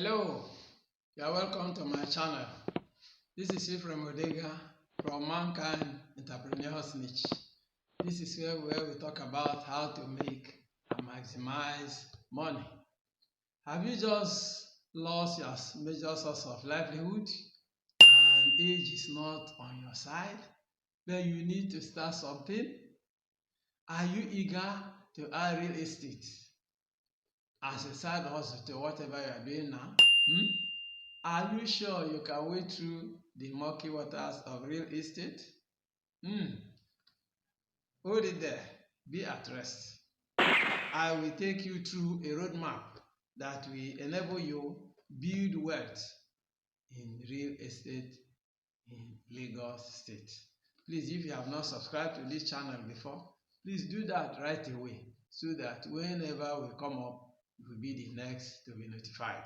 Hello, you are welcome to my channel. This is Ephraim Odega from Mankind Entrepreneurs Niche. This is where we talk about how to make and maximize money. Have you just lost your major source of livelihood and age is not on your side? Then you need to start something. Are you eager to add real estate as a side hustle to whatever you are doing now? Are you sure you can wade through the murky waters of real estate? Hold it there. Be at rest. I will take you through a roadmap that will enable you build wealth in real estate in Lagos State. Please, if you have not subscribed to this channel before, please do that right away so that whenever we come up, you will be the next to be notified.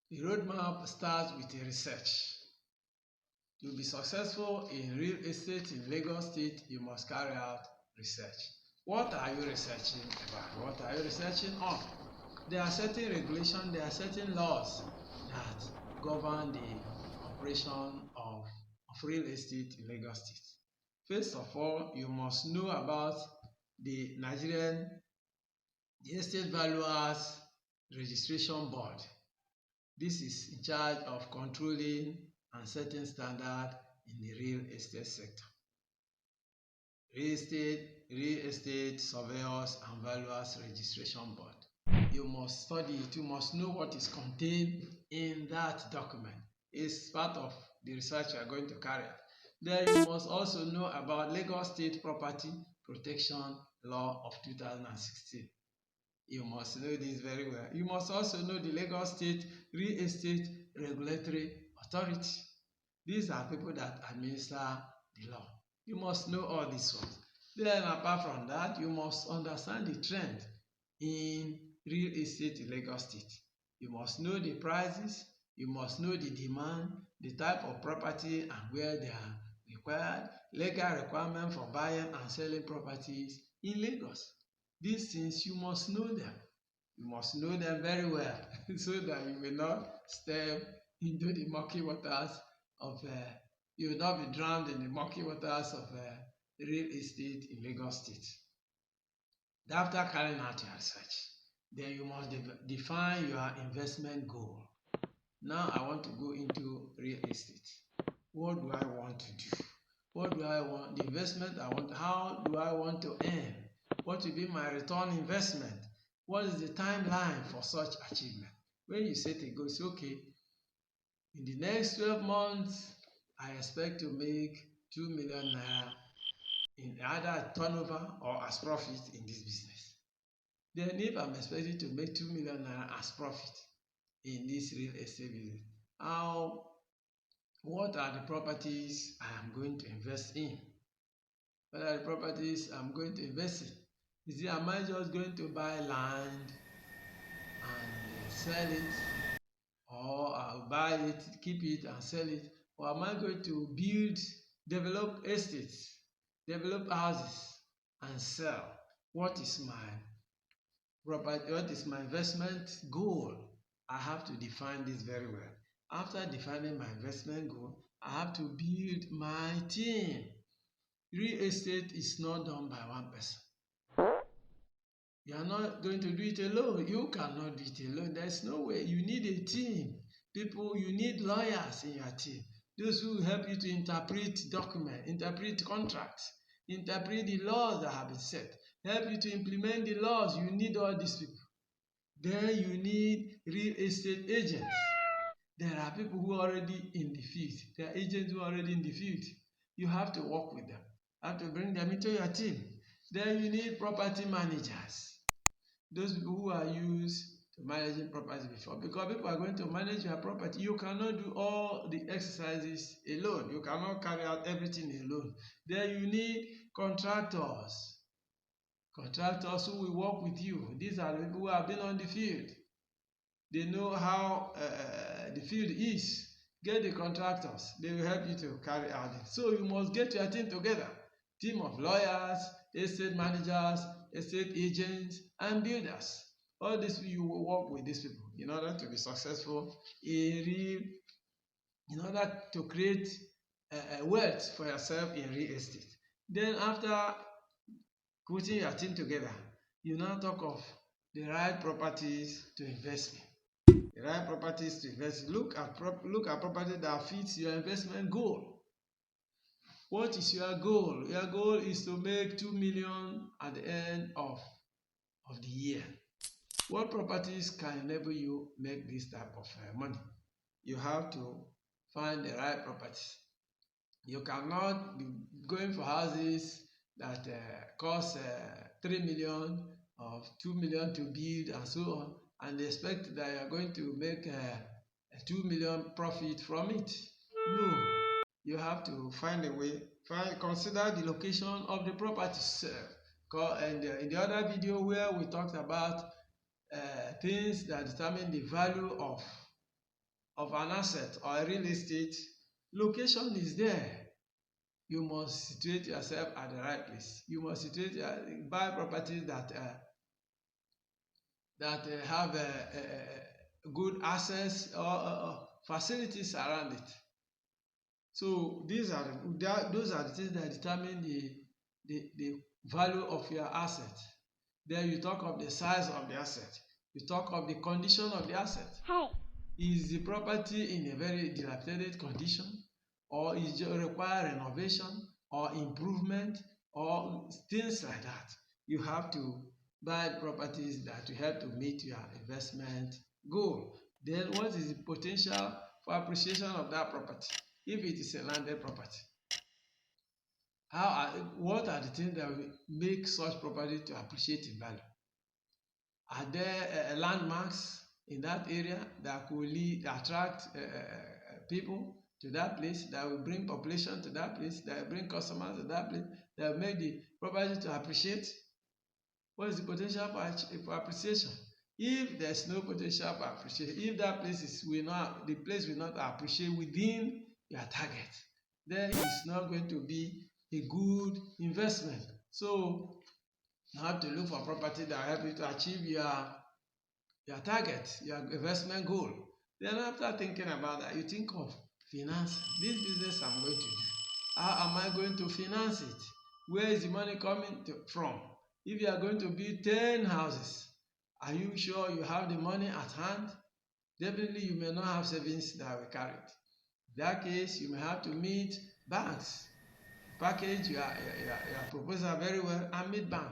The roadmap starts with a research. To be successful in real estate in Lagos State, you must carry out research. What are you researching about? What are you researching on? There are certain regulations, there are certain laws that govern the operation of real estate in Lagos State. First of all, you must know about the Nigerian Estate Valuers Registration Board. This is in charge of controlling and setting standards in the real estate sector. Real estate surveyors and valuers registration board. You must study it. You must know what is contained in that document. It's part of the research you are going to carry out. Then you must also know about Lagos State Property Protection Law of 2016. You must know this very well. You must also know the Lagos State Real Estate Regulatory Authority. These are people that administer the law. You must know all these ones. Then apart from that, you must understand the trend in real estate in Lagos State. You must know the prices. You must know the demand, the type of property and where they are required, legal requirement for buying and selling properties in Lagos. These things, you must know them. You must know them very well so that you will not step into the murky waters of, you will not be drowned in the murky waters of real estate in Lagos State. After carrying out your research, then you must define your investment goal. Now I want to go into real estate. What do I want to do? What do I want? The investment I want, how do I want to earn? What will be my return investment? What is the timeline for such achievement? When you set a goal, say, okay, in the next 12 months, I expect to make 2 million naira in either turnover or as profit in this business. Then if I'm expecting to make 2 million naira as profit in this real estate business, what are the properties I am going to invest in? What are the properties I'm going to invest in? Am I just going to buy land and sell it, or I'll buy it, keep it and sell it, or am I going to develop estates, develop houses and sell? What is my property? What is my investment goal? I have to define this very well. After defining my investment goal, I have to build my team. Real estate is not done by one person. You are not going to do it alone. You cannot do it alone. There's no way. You need a team. People, you need lawyers in your team. Those who help you to interpret documents, interpret contracts, interpret the laws that have been set, help you to implement the laws. You need all these people. Then you need real estate agents. There are people who are already in the field. There are agents who are already in the field. You have to work with them. You have to bring them into your team. Then you need property managers. Those people who are used to managing property before. Because people are going to manage your property. You cannot do all the exercises alone. You cannot carry out everything alone. Then you need contractors. Contractors who will work with you. These are the people who have been on the field. They know how the field is. Get the contractors. They will help you to carry out it. So you must get your team together. Team of lawyers, estate managers, estate agents, and builders. All these people, you will work with these people in order to be successful in order to create wealth for yourself in real estate. Then after putting your team together, you now talk of the right properties to invest in. The right properties to invest in. Look at property that fits your investment goal. What is your goal? Your goal is to make 2 million at the end of the year. What properties can enable you make this type of money? You have to find the right properties. You cannot be going for houses that cost 3 million or 2 million to build and so on, and expect that you are going to make a 2 million profit from it. No, you have to find a way. Consider the location of the property itself. And in the other video where we talked about things that determine the value of an asset or a real estate, location is there. You must situate yourself at the right place. You must buy properties that have good access or facilities around it. So those are the things that determine the value of your asset. Then you talk of the size of the asset. You talk of the condition of the asset. Is the property in a very dilapidated condition, or is it require renovation or improvement or things like that? You have to buy properties that will help to meet your investment goal. Then what is the potential for appreciation of that property if it is a landed property? What are the things that will make such property to appreciate in value? Are there landmarks in that area that could attract people to that place, that will bring population to that place, that will bring customers to that place, that will make the property to appreciate? What is the potential for appreciation? If there's no potential for appreciation, if that place will not appreciate within your target, then it's not going to be a good investment. So you have to look for property that will help you to achieve your target, your investment goal. Then after thinking about that, you think of finance. This business I'm going to do, how am I going to finance it? Where is the money coming from? If you are going to build 10 houses, are you sure you have the money at hand? Definitely you may not have savings that will carry it. In that case, you may have to meet banks, package your proposal very well and meet bank.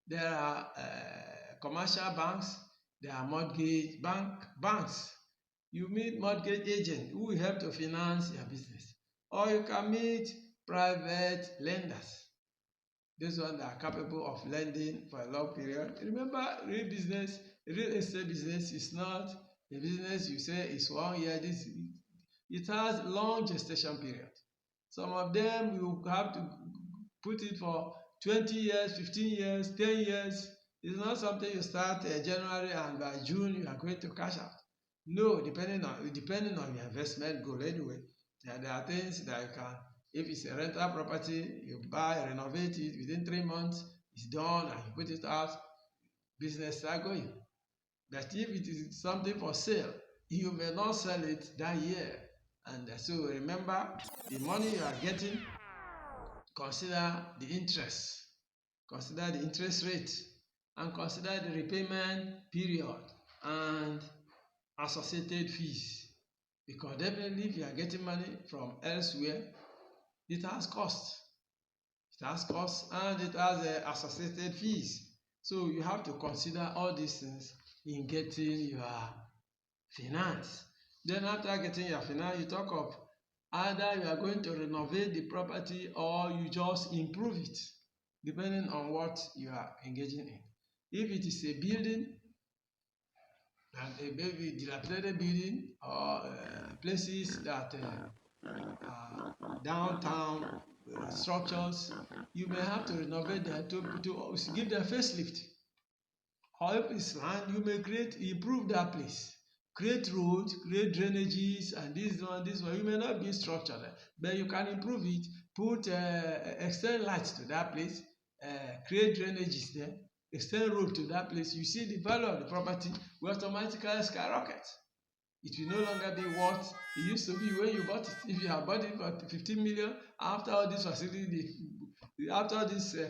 There are commercial banks, there are mortgage banks. You meet mortgage agent who will help to finance your business. Or you can meet private lenders. Those ones that are capable of lending for a long period. Remember, real estate business is not a business you say is 1 year. It has long gestation period. Some of them you have to put it for 20 years, 15 years, 10 years. It's not something you start January and by June you are going to cash out. No, depending on your investment goal anyway. There are things that you can, if it's a rental property, you buy, renovate it, within 3 months, it's done and you put it out, business start going. But if it is something for sale, you may not sell it that year. And so remember, the money you are getting, consider the interest rate, and consider the repayment period and associated fees, because definitely if you are getting money from elsewhere, it has cost and it has associated fees. So you have to consider all these things in getting your finance. Then after getting your finance, you talk of either you are going to renovate the property or you just improve it, depending on what you are engaging in. If it is a building, and a maybe dilapidated building, or places that are downtown structures, you may have to renovate them to give them facelift. Or if it's land, you may improve that place, create roads, create drainages, and this one. You may not be structured, but you can improve it, put extend lights to that place, create drainages there. extend road to that place, you see the value of the property will automatically skyrocket. It will no longer be what it used to be when you bought it. If you have bought it for 15 million, after all these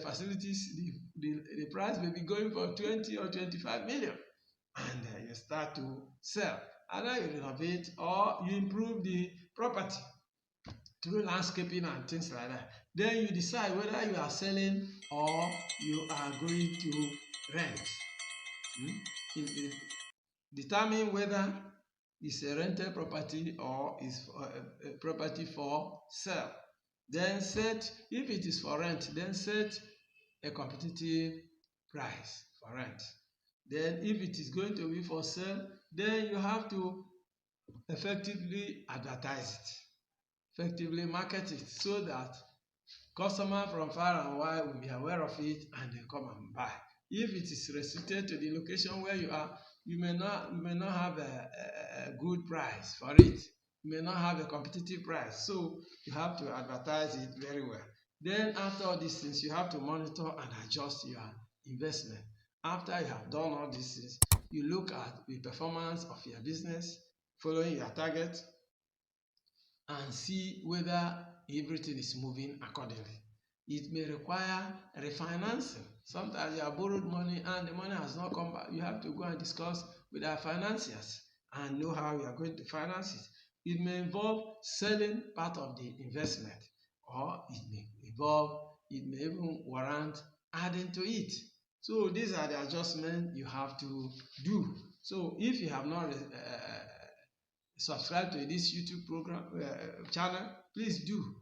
facilities, the price may be going for 20 or 25 million. And you start to sell. Either you renovate or you improve the property through landscaping and things like that. Then you decide whether you are selling or you are going to rent. Determine whether it's a rented property or is a property for sale. Then set, if it is for rent, then set a competitive price for rent. Then if it is going to be for sale, then you have to effectively advertise it, effectively market it, so that customers from far and wide will be aware of it and they come and buy. If it is restricted to the location where you are, you may not have a good price for it. You may not have a competitive price. So you have to advertise it very well. Then after all these things, you have to monitor and adjust your investment. After you have done all these things, you look at the performance of your business, following your target, and see whether everything is moving accordingly. It may require refinancing. Sometimes you have borrowed money and the money has not come back. You have to go and discuss with our financiers and know how you are going to finance it. It may involve selling part of the investment, or it may even warrant adding to it. So these are the adjustments you have to do. So if you have not subscribe to this YouTube program channel, please do.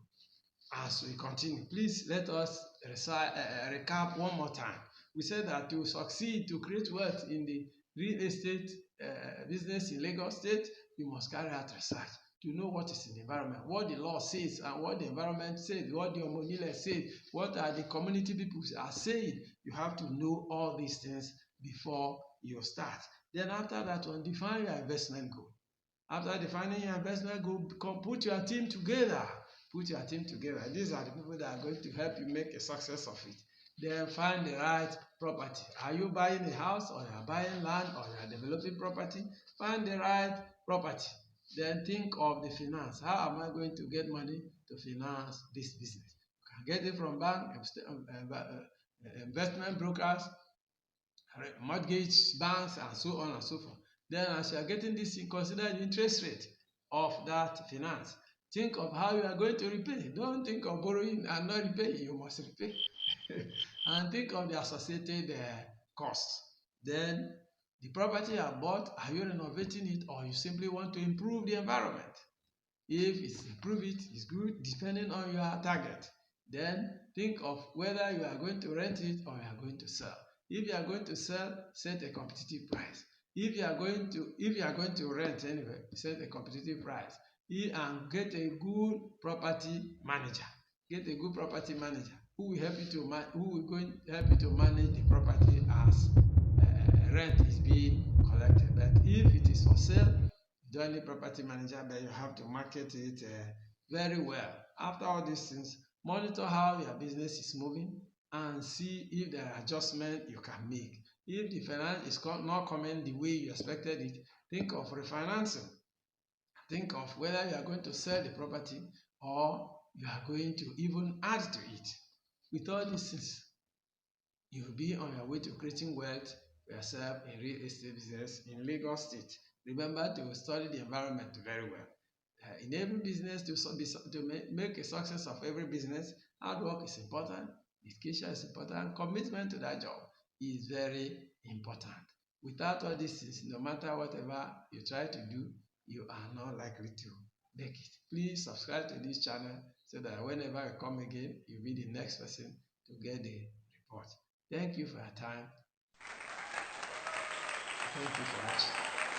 As we continue, please let us recap one more time. We said that to succeed, to create wealth in the real estate business in Lagos State, you must carry out research to know what is in the environment, what the law says and what the environment says, what the Omonile says, what are the community people are saying. You have to know all these things before you start. Then after that one, define your investment goal. After defining your investment goal, put your team together. Put your team together. These are the people that are going to help you make a success of it. Then find the right property. Are you buying a house, or you are buying land, or you are developing property? Find the right property. Then think of the finance. How am I going to get money to finance this business? You can get it from bank, investment brokers, mortgage banks, and so on and so forth. Then as you are getting this, consider the interest rate of that finance. Think of how you are going to repay. Don't think of borrowing and not repaying. You must repay. And think of the associated costs. Then the property you have bought, are you renovating it, or you simply want to improve the environment? If it's improve it, it's good, depending on your target. Then think of whether you are going to rent it or you are going to sell. If you are going to sell, set a competitive price. If you are going to rent anyway, set a competitive price. And get a good property manager. Get a good property manager who will help you to manage the property as rent is being collected. But if it is for sale, you don't need property manager, but you have to market it very well. After all these things, monitor how your business is moving and see if there are adjustments you can make. If the finance is not coming the way you expected it, think of refinancing. Think of whether you are going to sell the property or you are going to even add to it. With all these things, you will be on your way to creating wealth for yourself in real estate business in Lagos State. Remember to study the environment very well. In every business, to make a success of every business, hard work is important, education is important, commitment to that job is very important. Without all these things, no matter whatever you try to do, you are not likely to make it. Please subscribe to this channel so that whenever I come again, you'll be the next person to get the report. Thank you for your time. Thank you for watching.